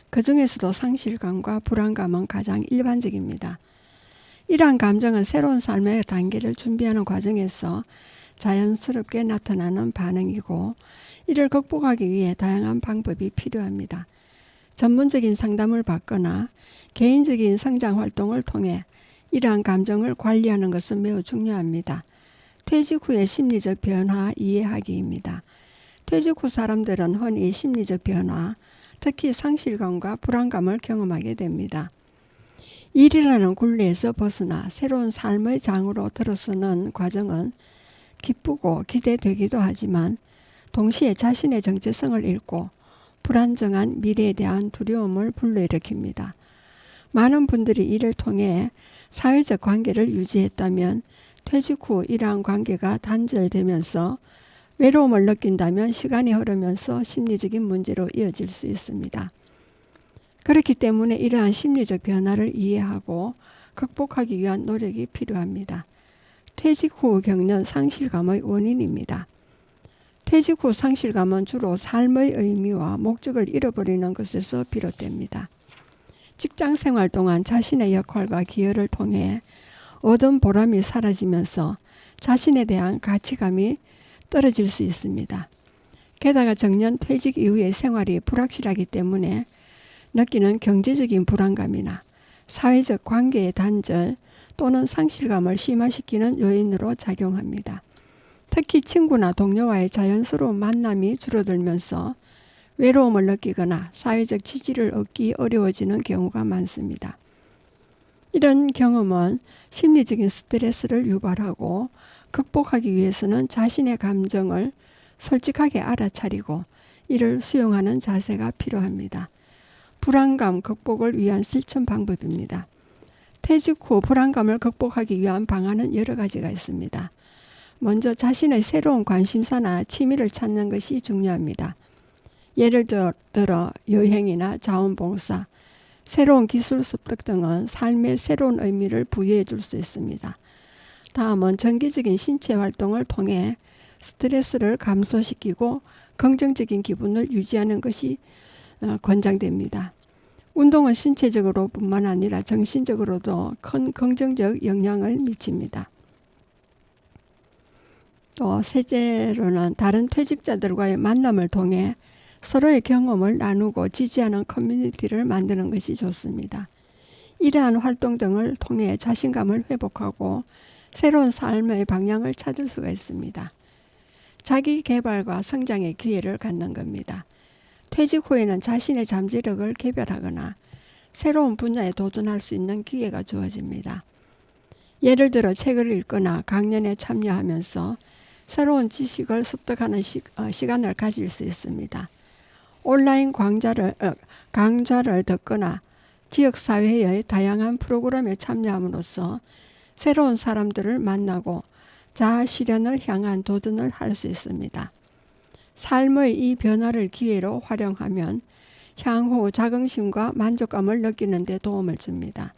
그 중에서도 상실감과 불안감은 가장 일반적입니다. 이러한 감정은 새로운 삶의 단계를 준비하는 과정에서 자연스럽게 나타나는 반응이고, 이를 극복하기 위해 다양한 방법이 필요합니다. 전문적인 상담을 받거나 개인적인 성장 활동을 통해 이러한 감정을 관리하는 것은 매우 중요합니다. 퇴직 후의 심리적 변화 이해하기입니다. 퇴직 후 사람들은 흔히 심리적 변화, 특히 상실감과 불안감을 경험하게 됩니다. 일이라는 굴레에서 벗어나 새로운 삶의 장으로 들어서는 과정은 기쁘고 기대되기도 하지만 동시에 자신의 정체성을 잃고 불안정한 미래에 대한 두려움을 불러일으킵니다. 많은 분들이 이를 통해 사회적 관계를 유지했다면 퇴직 후 이러한 관계가 단절되면서 외로움을 느낀다면 시간이 흐르면서 심리적인 문제로 이어질 수 있습니다. 그렇기 때문에 이러한 심리적 변화를 이해하고 극복하기 위한 노력이 필요합니다. 퇴직 후 겪는 상실감의 원인입니다. 퇴직 후 상실감은 주로 삶의 의미와 목적을 잃어버리는 것에서 비롯됩니다. 직장 생활 동안 자신의 역할과 기여를 통해 얻은 보람이 사라지면서 자신에 대한 가치감이 떨어질 수 있습니다. 게다가 정년 퇴직 이후의 생활이 불확실하기 때문에 느끼는 경제적인 불안감이나 사회적 관계의 단절 또는 상실감을 심화시키는 요인으로 작용합니다. 특히 친구나 동료와의 자연스러운 만남이 줄어들면서 외로움을 느끼거나 사회적 지지를 얻기 어려워지는 경우가 많습니다. 이런 경험은 심리적인 스트레스를 유발하고 극복하기 위해서는 자신의 감정을 솔직하게 알아차리고 이를 수용하는 자세가 필요합니다. 불안감 극복을 위한 실천 방법입니다. 퇴직 후 불안감을 극복하기 위한 방안은 여러 가지가 있습니다. 먼저 자신의 새로운 관심사나 취미를 찾는 것이 중요합니다. 예를 들어 여행이나 자원봉사, 새로운 기술 습득 등은 삶의 새로운 의미를 부여해 줄 수 있습니다. 다음은 정기적인 신체 활동을 통해 스트레스를 감소시키고 긍정적인 기분을 유지하는 것이 권장됩니다. 운동은 신체적으로 뿐만 아니라 정신적으로도 큰 긍정적 영향을 미칩니다. 또 셋째로는 다른 퇴직자들과의 만남을 통해 서로의 경험을 나누고 지지하는 커뮤니티를 만드는 것이 좋습니다. 이러한 활동 등을 통해 자신감을 회복하고 새로운 삶의 방향을 찾을 수가 있습니다. 자기 개발과 성장의 기회를 갖는 겁니다. 퇴직 후에는 자신의 잠재력을 개발하거나 새로운 분야에 도전할 수 있는 기회가 주어집니다. 예를 들어 책을 읽거나 강연에 참여하면서 새로운 지식을 습득하는 시간을 가질 수 있습니다. 온라인 강좌를 듣거나 지역사회의 다양한 프로그램에 참여함으로써 새로운 사람들을 만나고 자아 실현을 향한 도전을 할 수 있습니다. 삶의 이 변화를 기회로 활용하면 향후 자긍심과 만족감을 느끼는 데 도움을 줍니다.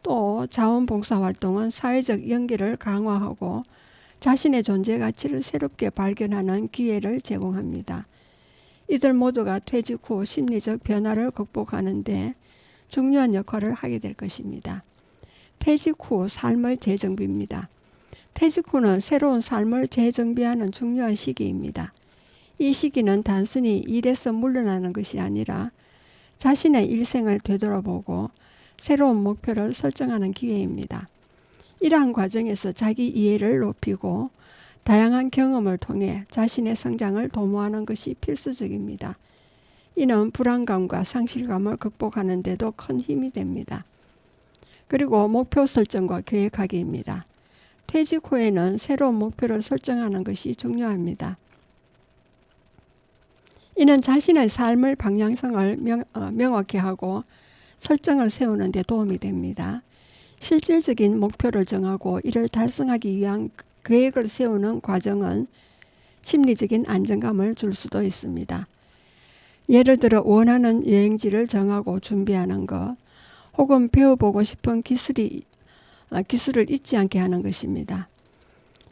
또 자원봉사 활동은 사회적 연계를 강화하고 자신의 존재 가치를 새롭게 발견하는 기회를 제공합니다. 이들 모두가 퇴직 후 심리적 변화를 극복하는 데 중요한 역할을 하게 될 것입니다. 퇴직 후 삶의 재정비입니다. 퇴직 후는 새로운 삶을 재정비하는 중요한 시기입니다. 이 시기는 단순히 일에서 물러나는 것이 아니라 자신의 일생을 되돌아보고 새로운 목표를 설정하는 기회입니다. 이러한 과정에서 자기 이해를 높이고 다양한 경험을 통해 자신의 성장을 도모하는 것이 필수적입니다. 이는 불안감과 상실감을 극복하는 데도 큰 힘이 됩니다. 그리고 목표 설정과 계획하기입니다. 퇴직 후에는 새로운 목표를 설정하는 것이 중요합니다. 이는 자신의 삶의 방향성을 명확히 하고 설정을 세우는 데 도움이 됩니다. 실질적인 목표를 정하고 이를 달성하기 위한 계획을 세우는 과정은 심리적인 안정감을 줄 수도 있습니다. 예를 들어 원하는 여행지를 정하고 준비하는 것, 혹은 배워보고 싶은 기술을 잊지 않게 하는 것입니다.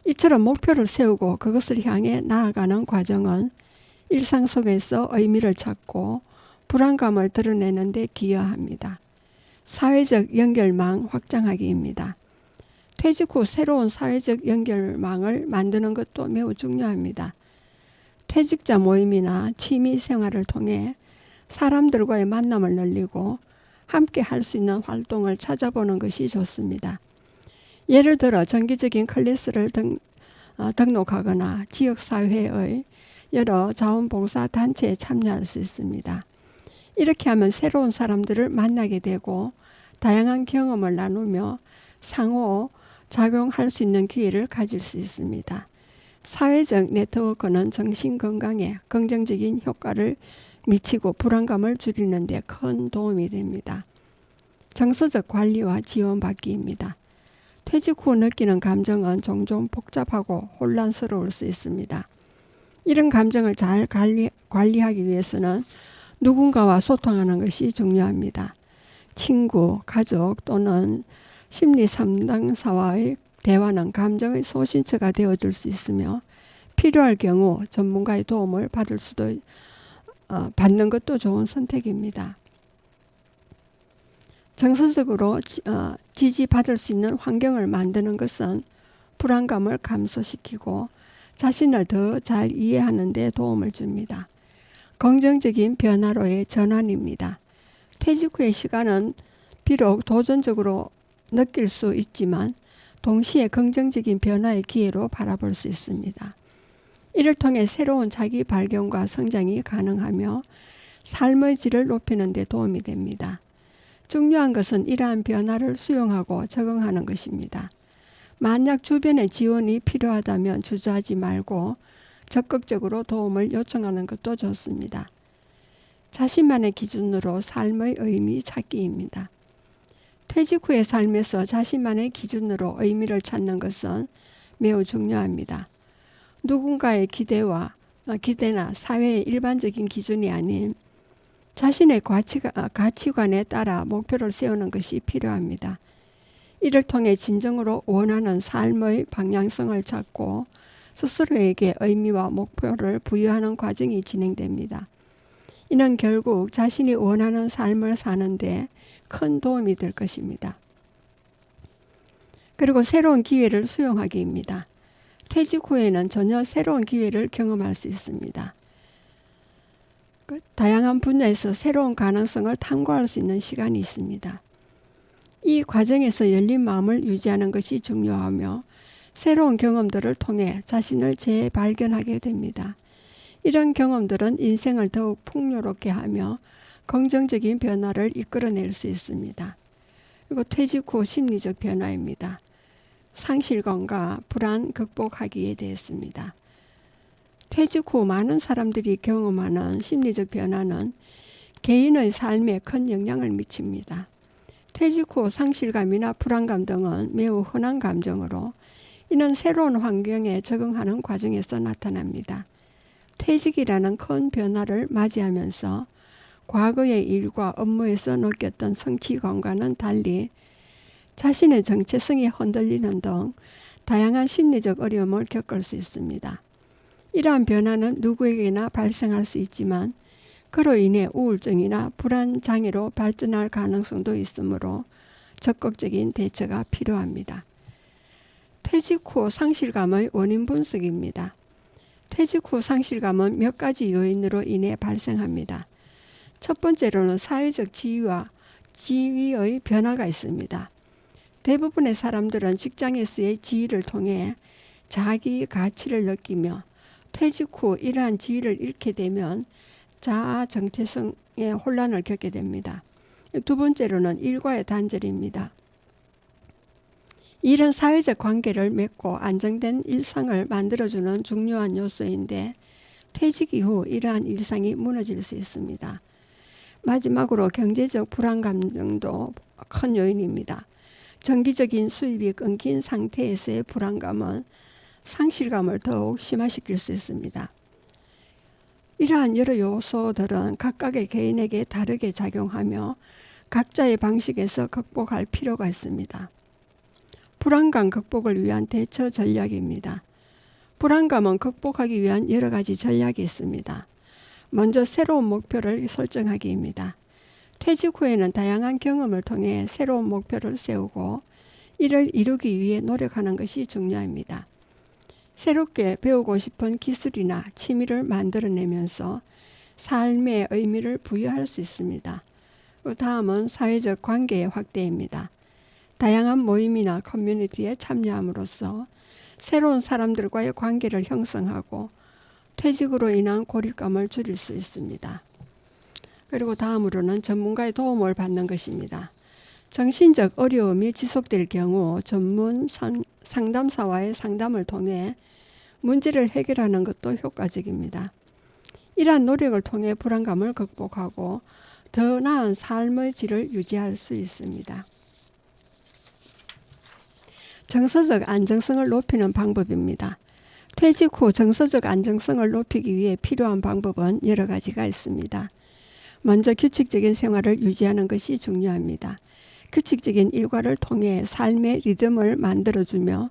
이처럼 목표를 세우고 그것을 향해 나아가는 과정은 일상 속에서 의미를 찾고 불안감을 드러내는 데 기여합니다. 사회적 연결망 확장하기입니다. 퇴직 후 새로운 사회적 연결망을 만드는 것도 매우 중요합니다. 퇴직자 모임이나 취미 생활을 통해 사람들과의 만남을 늘리고 함께 할 수 있는 활동을 찾아보는 것이 좋습니다. 예를 들어 정기적인 클래스를 등록하거나 지역사회의 여러 자원봉사 단체에 참여할 수 있습니다. 이렇게 하면 새로운 사람들을 만나게 되고 다양한 경험을 나누며 상호 작용할 수 있는 기회를 가질 수 있습니다. 사회적 네트워크는 정신건강에 긍정적인 효과를 미치고 불안감을 줄이는 데 큰 도움이 됩니다. 정서적 관리와 지원받기입니다. 퇴직 후 느끼는 감정은 종종 복잡하고 혼란스러울 수 있습니다. 이런 감정을 잘 관리하기 위해서는 누군가와 소통하는 것이 중요합니다. 친구, 가족 또는 심리 상담사와의 대화는 감정의 소신처가 되어줄 수 있으며 필요할 경우 전문가의 도움을 받는 것도 좋은 선택입니다. 정서적으로 지지받을 수 있는 환경을 만드는 것은 불안감을 감소시키고 자신을 더 잘 이해하는 데 도움을 줍니다. 긍정적인 변화로의 전환입니다. 퇴직 후의 시간은 비록 도전적으로 느낄 수 있지만 동시에 긍정적인 변화의 기회로 바라볼 수 있습니다. 이를 통해 새로운 자기 발견과 성장이 가능하며 삶의 질을 높이는 데 도움이 됩니다. 중요한 것은 이러한 변화를 수용하고 적응하는 것입니다. 만약 주변의 지원이 필요하다면 주저하지 말고 적극적으로 도움을 요청하는 것도 좋습니다. 자신만의 기준으로 삶의 의미 찾기입니다. 퇴직 후의 삶에서 자신만의 기준으로 의미를 찾는 것은 매우 중요합니다. 누군가의 기대나 사회의 일반적인 기준이 아닌 자신의 가치관에 따라 목표를 세우는 것이 필요합니다. 이를 통해 진정으로 원하는 삶의 방향성을 찾고 스스로에게 의미와 목표를 부여하는 과정이 진행됩니다. 이는 결국 자신이 원하는 삶을 사는데 큰 도움이 될 것입니다. 그리고 새로운 기회를 수용하기입니다. 퇴직 후에는 전혀 새로운 기회를 경험할 수 있습니다. 다양한 분야에서 새로운 가능성을 탐구할 수 있는 시간이 있습니다. 이 과정에서 열린 마음을 유지하는 것이 중요하며 새로운 경험들을 통해 자신을 재발견하게 됩니다. 이런 경험들은 인생을 더욱 풍요롭게 하며 긍정적인 변화를 이끌어낼 수 있습니다. 그리고 퇴직 후 심리적 변화입니다. 상실감과 불안 극복하기에 대했습니다. 퇴직 후 많은 사람들이 경험하는 심리적 변화는 개인의 삶에 큰 영향을 미칩니다. 퇴직 후 상실감이나 불안감 등은 매우 흔한 감정으로 이는 새로운 환경에 적응하는 과정에서 나타납니다. 퇴직이라는 큰 변화를 맞이하면서 과거의 일과 업무에서 느꼈던 성취감과는 달리 자신의 정체성이 흔들리는 등 다양한 심리적 어려움을 겪을 수 있습니다. 이러한 변화는 누구에게나 발생할 수 있지만 그로 인해 우울증이나 불안 장애로 발전할 가능성도 있으므로 적극적인 대처가 필요합니다. 퇴직 후 상실감의 원인 분석입니다. 퇴직 후 상실감은 몇 가지 요인으로 인해 발생합니다. 첫 번째로는 사회적 지위의 변화가 있습니다. 대부분의 사람들은 직장에서의 지위를 통해 자기 가치를 느끼며 퇴직 후 이러한 지위를 잃게 되면 자아 정체성의 혼란을 겪게 됩니다. 두 번째로는 일과의 단절입니다. 일은 사회적 관계를 맺고 안정된 일상을 만들어주는 중요한 요소인데 퇴직 이후 이러한 일상이 무너질 수 있습니다. 마지막으로 경제적 불안감도 큰 요인입니다. 정기적인 수입이 끊긴 상태에서의 불안감은 상실감을 더욱 심화시킬 수 있습니다. 이러한 여러 요소들은 각각의 개인에게 다르게 작용하며 각자의 방식에서 극복할 필요가 있습니다. 불안감 극복을 위한 대처 전략입니다. 불안감은 극복하기 위한 여러 가지 전략이 있습니다. 먼저 새로운 목표를 설정하기입니다. 퇴직 후에는 다양한 경험을 통해 새로운 목표를 세우고 이를 이루기 위해 노력하는 것이 중요합니다. 새롭게 배우고 싶은 기술이나 취미를 만들어내면서 삶의 의미를 부여할 수 있습니다. 다음은 사회적 관계의 확대입니다. 다양한 모임이나 커뮤니티에 참여함으로써 새로운 사람들과의 관계를 형성하고 퇴직으로 인한 고립감을 줄일 수 있습니다. 그리고 다음으로는 전문가의 도움을 받는 것입니다. 정신적 어려움이 지속될 경우 전문 상담사와의 상담을 통해 문제를 해결하는 것도 효과적입니다. 이러한 노력을 통해 불안감을 극복하고 더 나은 삶의 질을 유지할 수 있습니다. 정서적 안정성을 높이는 방법입니다. 퇴직 후 정서적 안정성을 높이기 위해 필요한 방법은 여러 가지가 있습니다. 먼저 규칙적인 생활을 유지하는 것이 중요합니다. 규칙적인 일과를 통해 삶의 리듬을 만들어주며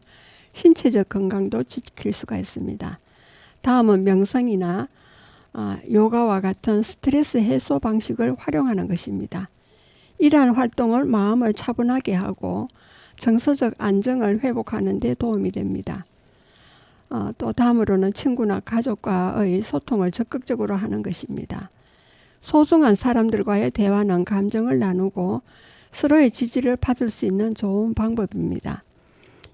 신체적 건강도 지킬 수가 있습니다. 다음은 명상이나 요가와 같은 스트레스 해소 방식을 활용하는 것입니다. 이러한 활동을 마음을 차분하게 하고 정서적 안정을 회복하는 데 도움이 됩니다. 또 다음으로는 친구나 가족과의 소통을 적극적으로 하는 것입니다. 소중한 사람들과의 대화는 감정을 나누고 서로의 지지를 받을 수 있는 좋은 방법입니다.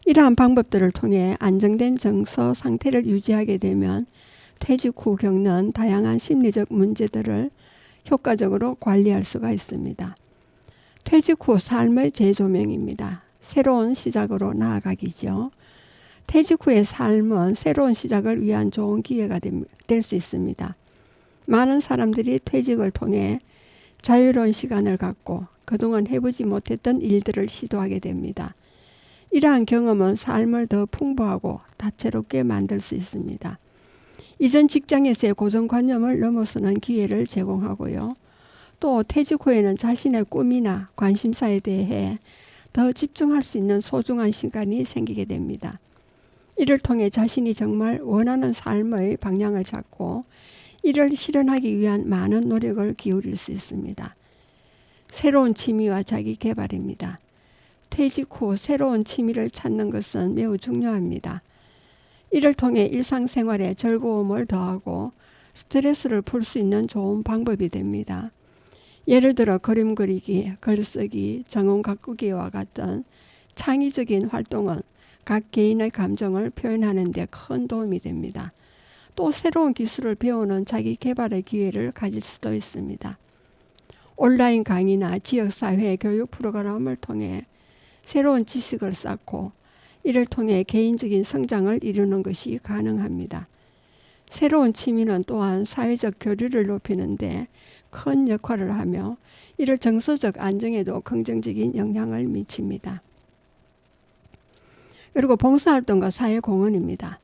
이러한 방법들을 통해 안정된 정서 상태를 유지하게 되면 퇴직 후 겪는 다양한 심리적 문제들을 효과적으로 관리할 수가 있습니다. 퇴직 후 삶의 재조명입니다. 새로운 시작으로 나아가기죠. 퇴직 후의 삶은 새로운 시작을 위한 좋은 기회가 될 수 있습니다. 많은 사람들이 퇴직을 통해 자유로운 시간을 갖고 그동안 해보지 못했던 일들을 시도하게 됩니다. 이러한 경험은 삶을 더 풍부하고 다채롭게 만들 수 있습니다. 이전 직장에서의 고정관념을 넘어서는 기회를 제공하고요. 또 퇴직 후에는 자신의 꿈이나 관심사에 대해 더 집중할 수 있는 소중한 시간이 생기게 됩니다. 이를 통해 자신이 정말 원하는 삶의 방향을 잡고 이를 실현하기 위한 많은 노력을 기울일 수 있습니다. 새로운 취미와 자기 개발입니다. 퇴직 후 새로운 취미를 찾는 것은 매우 중요합니다. 이를 통해 일상생활에 즐거움을 더하고 스트레스를 풀 수 있는 좋은 방법이 됩니다. 예를 들어 그림 그리기, 글쓰기, 정원 가꾸기와 같은 창의적인 활동은 각 개인의 감정을 표현하는 데 큰 도움이 됩니다. 또 새로운 기술을 배우는 자기 개발의 기회를 가질 수도 있습니다. 온라인 강의나 지역사회 교육 프로그램을 통해 새로운 지식을 쌓고 이를 통해 개인적인 성장을 이루는 것이 가능합니다. 새로운 취미는 또한 사회적 교류를 높이는 데 큰 역할을 하며 이를 정서적 안정에도 긍정적인 영향을 미칩니다. 그리고 봉사활동과 사회공헌입니다.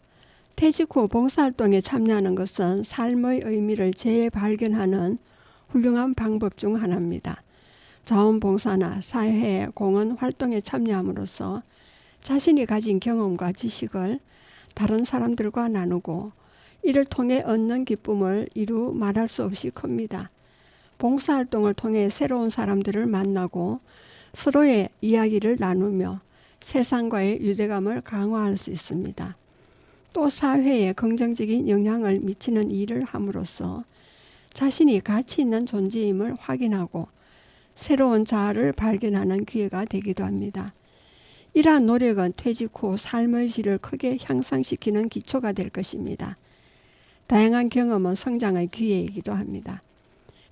퇴직 후 봉사활동에 참여하는 것은 삶의 의미를 재발견하는 훌륭한 방법 중 하나입니다. 자원봉사나 사회공헌 활동에 참여함으로써 자신이 가진 경험과 지식을 다른 사람들과 나누고 이를 통해 얻는 기쁨을 이루 말할 수 없이 큽니다. 봉사활동을 통해 새로운 사람들을 만나고 서로의 이야기를 나누며 세상과의 유대감을 강화할 수 있습니다. 또 사회에 긍정적인 영향을 미치는 일을 함으로써 자신이 가치 있는 존재임을 확인하고 새로운 자아를 발견하는 기회가 되기도 합니다. 이러한 노력은 퇴직 후 삶의 질을 크게 향상시키는 기초가 될 것입니다. 다양한 경험은 성장의 기회이기도 합니다.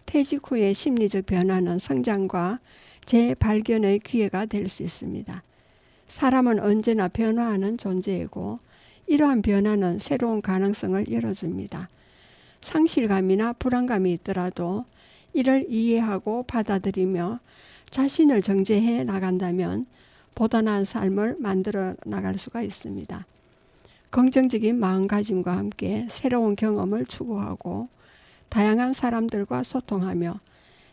퇴직 후의 심리적 변화는 성장과 재발견의 기회가 될 수 있습니다. 사람은 언제나 변화하는 존재이고 이러한 변화는 새로운 가능성을 열어줍니다. 상실감이나 불안감이 있더라도 이를 이해하고 받아들이며 자신을 정제해 나간다면 보다 나은 삶을 만들어 나갈 수가 있습니다. 긍정적인 마음가짐과 함께 새로운 경험을 추구하고 다양한 사람들과 소통하며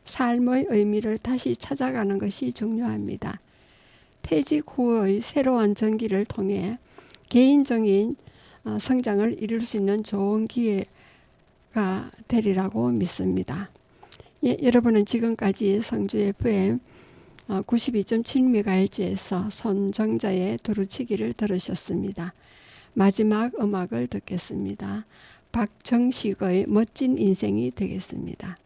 삶의 의미를 다시 찾아가는 것이 중요합니다. 퇴직 후의 새로운 전기를 통해 개인적인 성장을 이룰 수 있는 좋은 기회가 되리라고 믿습니다. 예, 여러분은 지금까지 성주 FM 92.7MHz에서 손정자의 두루치기를 들으셨습니다. 마지막 음악을 듣겠습니다. 박정식의 멋진 인생이 되겠습니다.